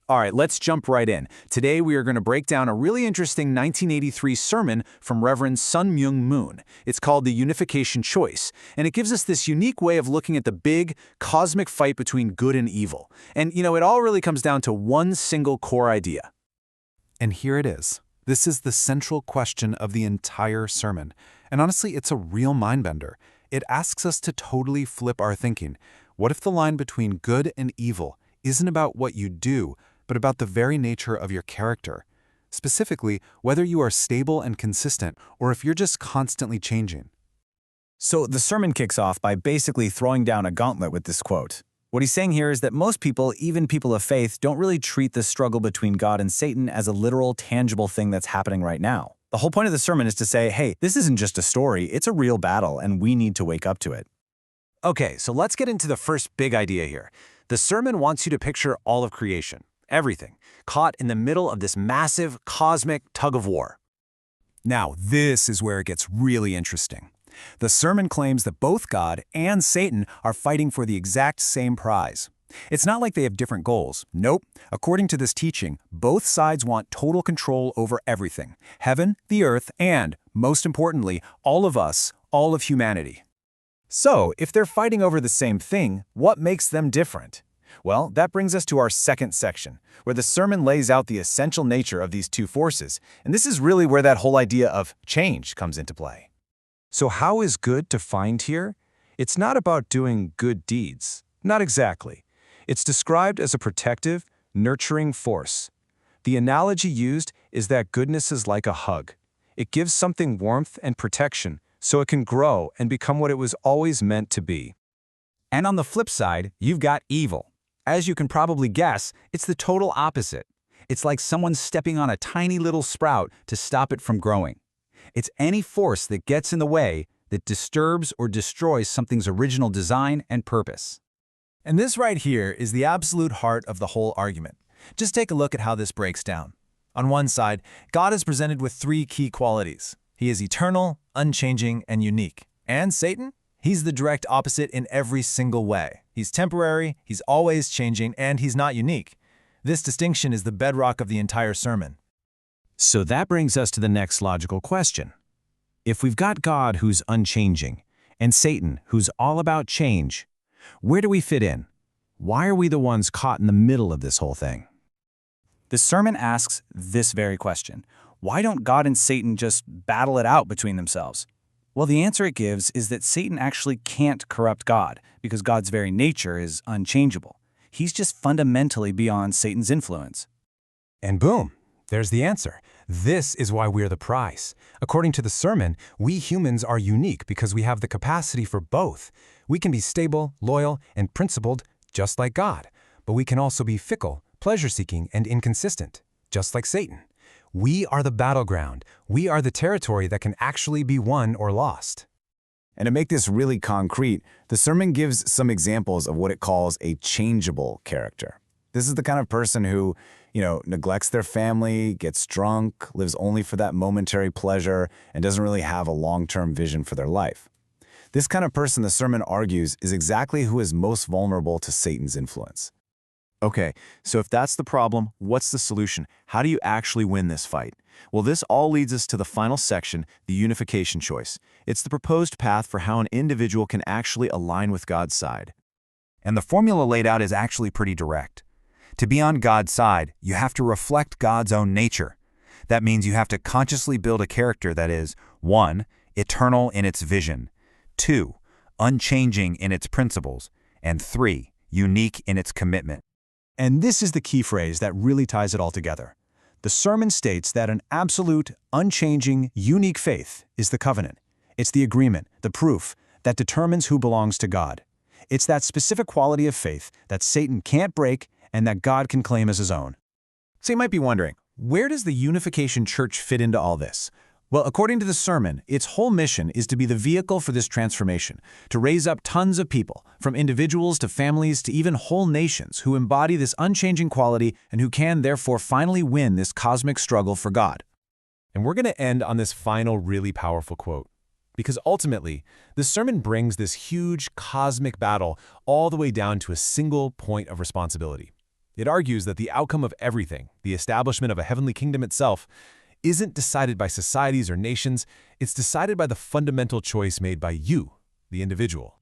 All right, let's jump right in. Today we are going to break down a really interesting 1983 sermon from Reverend Myung Moon. It's called The Unification Choice, and it gives us this unique way of looking at the big, cosmic fight between good and evil. And, it all really comes down to one single core idea. And here it is. This is the central question of the entire sermon. And honestly, it's a real mind-bender. It asks us to totally flip our thinking. What if the line between good and evil isn't about what you do, but about the very nature of your character? Specifically, whether you are stable and consistent, or if you're just constantly changing. So the sermon kicks off by basically throwing down a gauntlet with this quote. What he's saying here is that most people, even people of faith, don't really treat the struggle between God and Satan as a literal, tangible thing that's happening right now. The whole point of the sermon is to say, hey, this isn't just a story, it's a real battle, and we need to wake up to it. Okay, so let's get into the first big idea here. The sermon wants you to picture all of creation, everything, caught in the middle of this massive, cosmic tug-of-war. Now, this is where it gets really interesting. The sermon claims that both God and Satan are fighting for the exact same prize. It's not like they have different goals. Nope. According to this teaching, both sides want total control over everything. Heaven, the earth, and, most importantly, all of us, all of humanity. So, if they're fighting over the same thing, what makes them different? Well, that brings us to our second section, where the sermon lays out the essential nature of these two forces, and this is really where that whole idea of change comes into play. So how is good defined here? It's not about doing good deeds. Not exactly. It's described as a protective, nurturing force. The analogy used is that goodness is like a hug. It gives something warmth and protection so it can grow and become what it was always meant to be. And on the flip side, you've got evil. As you can probably guess, it's the total opposite. It's like someone stepping on a tiny little sprout to stop it from growing. It's any force that gets in the way, that disturbs or destroys something's original design and purpose. And this right here is the absolute heart of the whole argument. Just take a look at how this breaks down. On one side, God is presented with three key qualities. He is eternal, unchanging, and unique. And Satan? He's the direct opposite in every single way. He's temporary, he's always changing, and he's not unique. This distinction is the bedrock of the entire sermon. So that brings us to the next logical question. If we've got God who's unchanging, and Satan who's all about change, where do we fit in? Why are we the ones caught in the middle of this whole thing? The sermon asks this very question. Why don't God and Satan just battle it out between themselves? Well, the answer it gives is that Satan actually can't corrupt God, because God's very nature is unchangeable. He's just fundamentally beyond Satan's influence. And boom, there's the answer. This is why we're the prize. According to the sermon, we humans are unique because we have the capacity for both. We can be stable, loyal, and principled, just like God. But we can also be fickle, pleasure-seeking, and inconsistent, just like Satan. We are the battleground. We are the territory that can actually be won or lost. And to make this really concrete, the sermon gives some examples of what it calls a changeable character. This is the kind of person who, neglects their family, gets drunk, lives only for that momentary pleasure, and doesn't really have a long-term vision for their life. This kind of person, the sermon argues, is exactly who is most vulnerable to Satan's influence. Okay, so if that's the problem, what's the solution? How do you actually win this fight? Well, this all leads us to the final section, the Unification Choice. It's the proposed path for how an individual can actually align with God's side. And the formula laid out is actually pretty direct. To be on God's side, you have to reflect God's own nature. That means you have to consciously build a character that is 1. Eternal in its vision, 2. Unchanging in its principles, and 3. Unique in its commitment. And this is the key phrase that really ties it all together. The sermon states that an absolute, unchanging, unique faith is the covenant. It's the agreement, the proof, that determines who belongs to God. It's that specific quality of faith that Satan can't break and that God can claim as his own. So you might be wondering, where does the Unification Church fit into all this? Well, according to the sermon, its whole mission is to be the vehicle for this transformation, to raise up tons of people, from individuals to families to even whole nations, who embody this unchanging quality and who can therefore finally win this cosmic struggle for God. And we're going to end on this final really powerful quote, because ultimately, the sermon brings this huge cosmic battle all the way down to a single point of responsibility. It argues that the outcome of everything, the establishment of a heavenly kingdom itself, isn't decided by societies or nations, it's decided by the fundamental choice made by you, the individual.